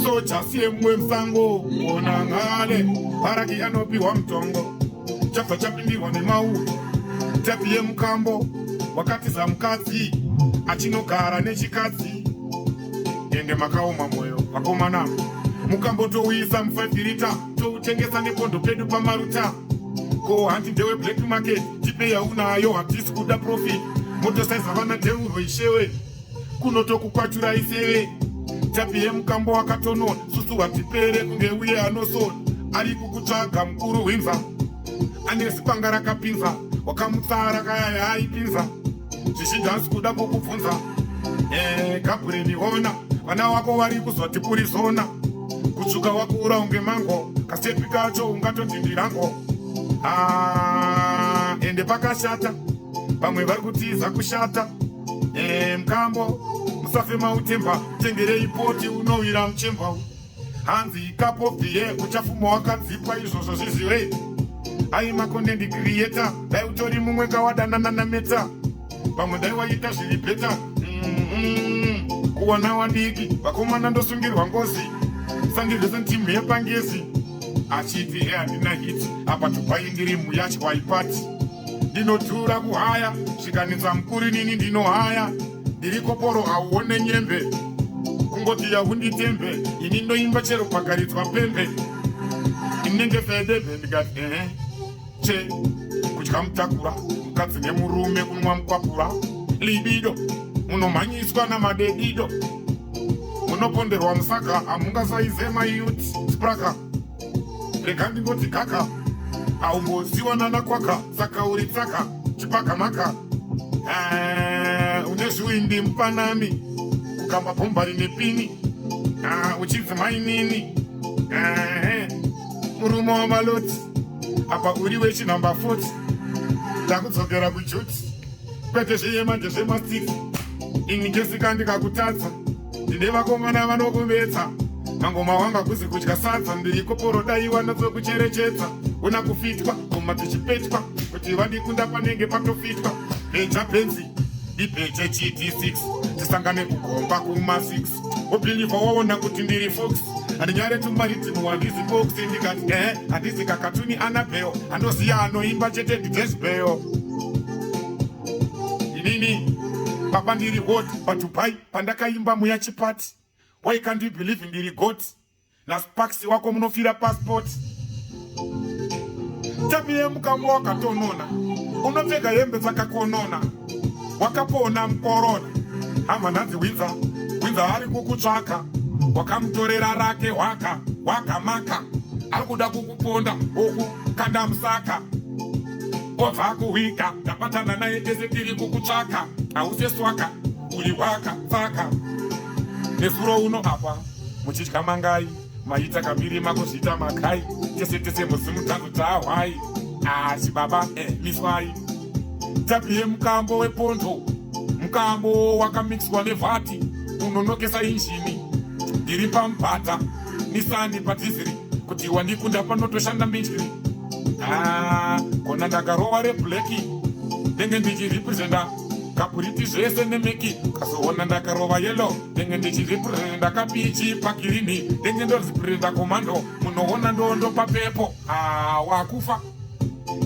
soja siemwe msango ona ngale paraki anopiwa mtongo chapa chapindirwa nemau tapiye mukambo wakati za mukadzi achinogara nechikadzi ende makaoma moyo vakomana mukambo touisa mu5 lita toutengesa nepondo pedu pamaruta ko handi ndewe black market tipe yaunayo hatisi kuda profit motosaiza vana teuro ishewe kunotokukwachura isewe tapiye mukambo wakatonona susu hatipere kunge uye anosona ari kukutsvaga mukuru hwimva ane sipanga rakapinza wakamutsara kaya yaipinza zvichidhasi kuda kukubvunza gabhureni ona vana wako vari kuzoti kuri zona kutsvuka wakura unge mango kasepi kacho ungatodindirango ende pakashata vamwe vari kutiza kushata mukambo musafema utemba tengerei poti unowira muchemba hanzi ikapobviye uchafuma wakadzipa izvozvo zvizive ai makondendi creator dai utori mumwe kawadanana nameta vamwe dai waita zviri beta kuwana wadiki vakomana ndosungirwa ngozi sandirwese timu yepangezi achiti handina hiti apa tupai ndiri muyachwaipati ndinodhura kuhaya zvikanetsa mukuru nini ndinohaya ndiri koporo hauone nyembe kungoti yaunditembe ini ndoimba chero pagaridzwa pembe inenge fedebe ndikati che kutya mutakura mukadzi nemurume kunwa mukwapura libido munomhanyiswa namadedido munoponderwa musaka hamungasaizema iyuti spraka rega ndingoti kaka haumboziwanana kwaka saka uri tsaka chipakamaka une zviwindi mupanami kukamba bhomba rine pini uchidzimai nini murume wamaloti apa uri wechinhamba 40 ndakudzokera kujuti kwete zveyemanje zvemasiti ini ngesika ndikakutadza ndine vakomana vanokuvetsa mangoma wanga kuzi kudya sadza ndiri koporo daiwa natsokucherechedza una kufitwa koma tichipetwa kuti vadikunda panenge patofitwa beja penzi ibeje gt6 tisangane kugomba kuma6 wobhilivha waona kuti ndiri fox handinyare tumaritimu wandizi box ndikati handizi kakatuni anabheo anoziya anoimba chete ndidesbheo inini baba ndiri hot patupai pandakaimba muyachipati why can't you believe ndiri got naspaxi wako munofira passport tapiye mukambo wakatonona unopfeka hembe dzakakonona wakapona mukorona hama nhanzi winza ari kukutsvaka wakamutorera rake wakamaka ari kuda kukuponda okukanda musaka obva kuhwika ndabatana naye tese tiri kukutsvaka hauseswaka uri waka tsaka nesuro uno apa muchidya mangai maita kambiri makuzvita makai tese muzimu tangu tahwai chibaba miswai tapiye mukambo wepondo mukambo wakamixwa nevhati unonokesa injini ndiri pamubhata nisani padhiziri kuti wandikunda panotoshanda mbinjiri kona ndakarova rebleki ndenge ndichirepresenta kapuriti zvese nemeki kazoona ndakarova yelo ndenge ndichirepresenta kapichi pagirini ndenge ndorepresenta komando munoona ndondo papepo wakufa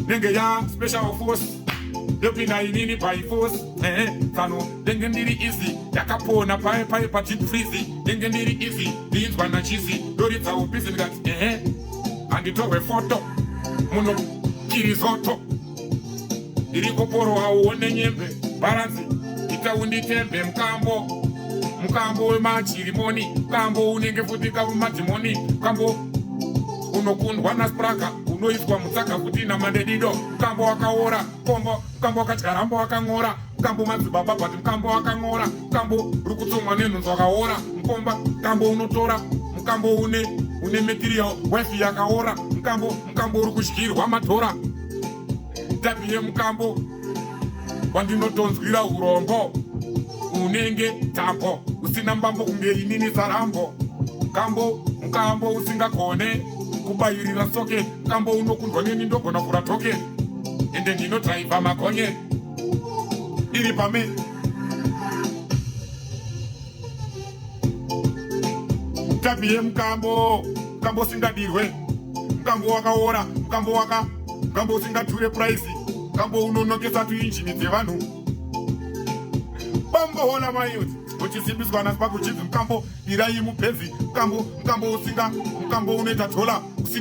ndenge ya special force ndopinda inini by force tsano ndenge ndiri easy yakapona paye padeep freeze ndenge ndiri easy ndinzwa nachizi ndoridza ubhizi ndikati handitorwe foto muno kirizoto ndiri koporo hauone nyembe baranzi itaunditembe mukambo wemachirimoni mukambo unenge futika mumadhimoni mukambo unokundwa naspraka unoiswa mutsaka futi namadedido mukambo wakaora kombo mukambo wakatyarambo wakang'ora mukambo madzibaba bati mukambo wakang'ora mukambo uri kutsomwa nenhunzi wakaora mukomba mukambo unotora mukambo une material wefi yakaora mukambo uri kudyirwa matora tapiye mukambo wandinotonzwira urombo unenge tambo usina mbambo kunge inini sarambo mukambo usingagone kubayirira soke mukambo unokundwa neni ndogona kura toke ende ndinodraivha magonye iri pame mabhiye mukambo usingadirwe, mukambo wakaora, mukambo usingature price, mukambo unonokesa tuinjini dzevanhu. Bambohola mayuti uchisimbiswa nasi pakuchidzi mukambo irai mupenzi, mukambo unoita dhola